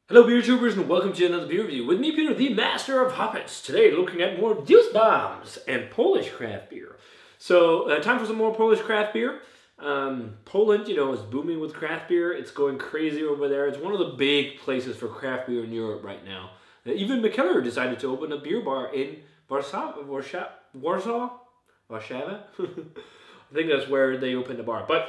Hello beer tubers and welcome to another beer review with me, Peter, the master of hoppets. Today looking at more juice bombs and Polish craft beer. So time for some more Polish craft beer. Poland, is booming with craft beer. It's going crazy over there. It's one of the big places for craft beer in Europe right now. Even McKellar decided to open a beer bar in Warsaw. I think that's where they opened the bar. But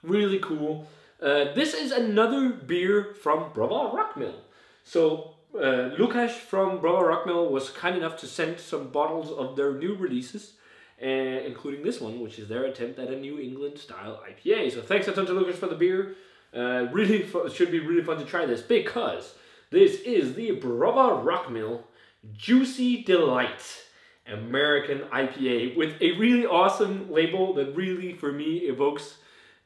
really cool. This is another beer from Browar Rockmill. So Lukasz from Browar Rockmill was kind enough to send some bottles of their new releases, including this one, which is their attempt at a New England style IPA. So thanks a ton to Lukasz for the beer. It should be really fun to try this because this is the Browar Rockmill Juicy Delight American IPA with a really awesome label that really, for me, evokes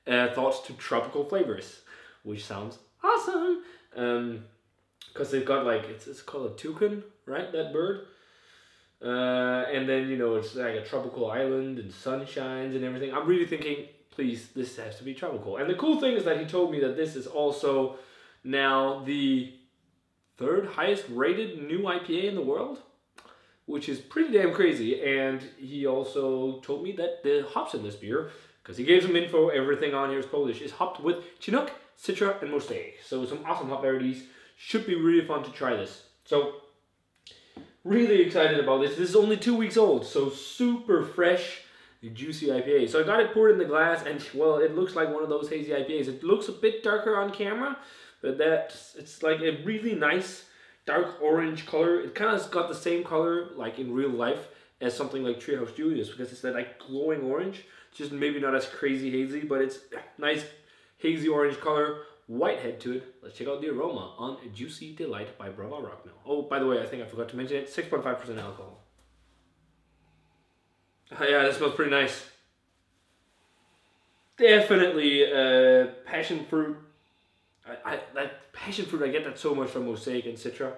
thoughts to tropical flavors, which sounds awesome. Because they've got it's called a toucan, right? That bird. And then it's like a tropical island and sunshines and everything. I'm really thinking, please, this has to be tropical. And the cool thing is that he told me that this is also now the third highest rated new IPA in the world, which is pretty damn crazy. And he also told me that the hops in this beer, because he gave some info, everything on here is Polish, is hopped with Chinook, Citra, and Mosaic. So some awesome hop varieties. Should be really fun to try this. So really excited about this. This is only 2 weeks old, so super fresh, juicy IPA. So I got it poured in the glass, and well, it looks like one of those hazy IPAs. It looks a bit darker on camera, but it's like a really nice dark orange color. It kind of got the same color like in real life as something like Treehouse Julius, because it's that like glowing orange. Just maybe not as crazy hazy, but it's nice hazy orange color, white head to it. Let's check out the aroma on Juicy Delight by Browar Rockmill. Oh, by the way, I think I forgot to mention it, 6.5% alcohol. Yeah, that smells pretty nice. Definitely passion fruit. That passion fruit, I get that so much from Mosaic and Citra.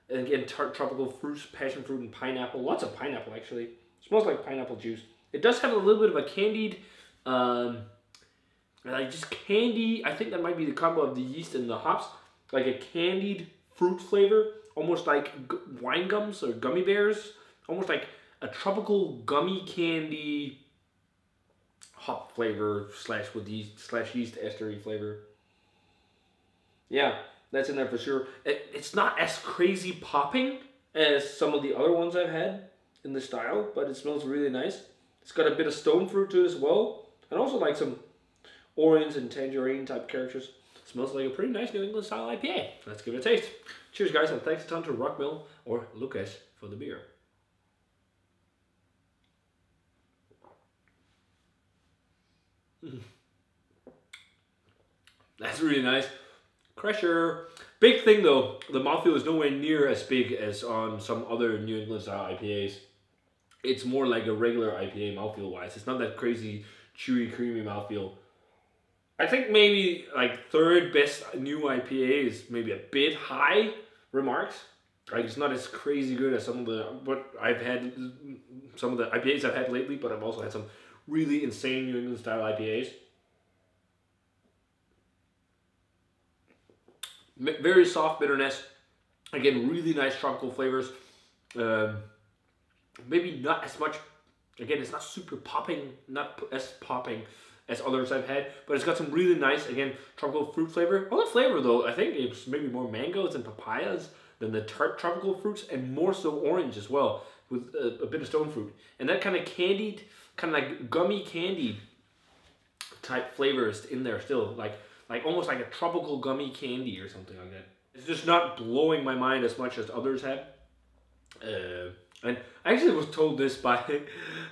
And again, tropical fruits, passion fruit and pineapple. Lots of pineapple, actually. It smells like pineapple juice. It does have a little bit of a candied, just candy. I think that might be the combo of the yeast and the hops. Like a candied fruit flavor, almost like wine gums or gummy bears. Almost like a tropical gummy candy hop flavor with yeast estery flavor. Yeah, that's in there for sure. It's not as crazy popping as some of the other ones I've had in the style, but it smells really nice. It's got a bit of stone fruit to it as well, and also like some orange and tangerine type characters. It smells like a pretty nice New England style IPA. Let's give it a taste. Cheers, guys, and thanks a ton to Rockmill or Lukasz for the beer. That's really nice. Crusher. Big thing though, the mouthfeel is nowhere near as big as on some other New England style IPAs. It's more like a regular IPA mouthfeel wise. It's not that crazy, chewy, creamy mouthfeel. I think maybe like third best new IPA is maybe a bit high remarks. Like it's not as crazy good as some of the IPAs I've had lately, but I've also had some really insane New England style IPAs. Very soft bitterness. Again, really nice tropical flavors. Maybe not as much, again, it's not super popping, not as popping as others I've had, but it's got some really nice, again, tropical fruit flavor. All the flavor though, I think it's maybe more mangoes and papayas than the tart tropical fruits, and more so orange as well, with a bit of stone fruit. And that kind of candied, kind of like gummy candy type flavors in there still, like almost like a tropical gummy candy or something like that. It's just not blowing my mind as much as others have. And I actually was told this by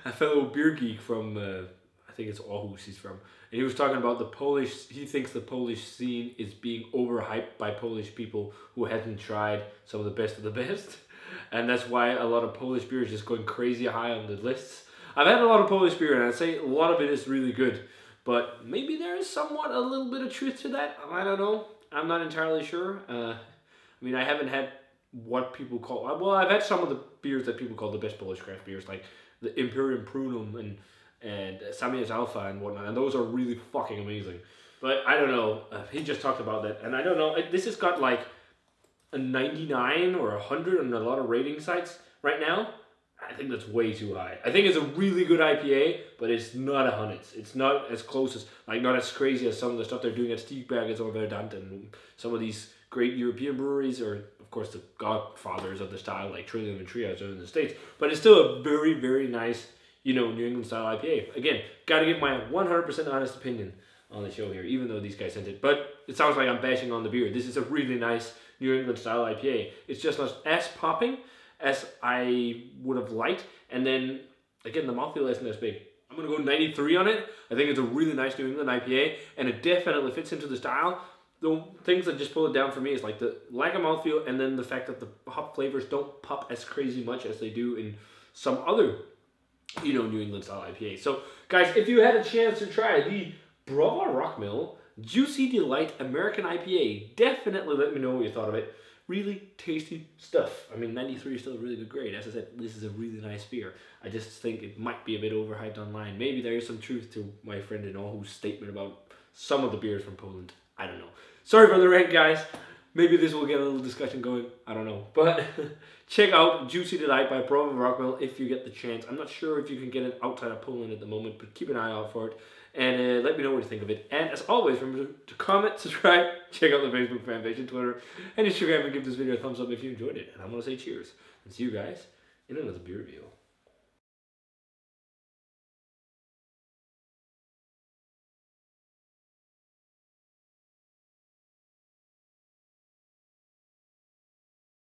a fellow beer geek from, I think it's Aarhus he's from. And he was talking about he thinks the Polish scene is being overhyped by Polish people who haven't tried some of the best. And that's why a lot of Polish beer is just going crazy high on the lists. I've had a lot of Polish beer and I'd say a lot of it is really good. But maybe there is somewhat a little bit of truth to that. I don't know. I'm not entirely sure. I mean, I haven't had what people call, well, I've had some of the beers that people call the best Polish craft beers, like the Imperium Prunum and Samiec Alpha and whatnot, and those are really fucking amazing. But I don't know, he just talked about that, and I don't know, this has got like a 99 or 100 on a lot of rating sites right now. I think that's way too high. I think it's a really good IPA, but it's not 100. It's not as close as, like, not as crazy as some of the stuff they're doing at Stiegbergers or Verdant and some of these great European breweries, or of course the godfathers of the style like Trillium and Triage in the States. But it's still a very, very nice, you know, New England style IPA. Again, gotta give my 100% honest opinion on the show here, even though these guys sent it. But it sounds like I'm bashing on the beer. This is a really nice New England style IPA. It's just not as popping as I would have liked. And then, again, the mouthfeel isn't as big. I'm going to go 93 on it. I think it's a really nice New England IPA, and it definitely fits into the style. The things that just pull it down for me is like the lack of mouthfeel, and then the fact that the hop flavors don't pop as crazy much as they do in some other, you know, New England style IPA. So, guys, if you had a chance to try the Browar Rockmill Juicy Delight American IPA, definitely let me know what you thought of it. Really tasty stuff. I mean, 93 is still a really good grade. As I said, this is a really nice beer. I just think it might be a bit overhyped online. Maybe there is some truth to my friend in Aarhus' statement about some of the beers from Poland. I don't know. Sorry for the rant, guys. Maybe this will get a little discussion going. I don't know. But check out Juicy Delight by Browar Rockmill if you get the chance. I'm not sure if you can get it outside of Poland at the moment, but keep an eye out for it. And let me know what you think of it. And as always, remember to comment, subscribe, check out the Facebook fan page and Twitter and Instagram, and give this video a thumbs up if you enjoyed it. And I'm going to say cheers and see you guys in another beer review.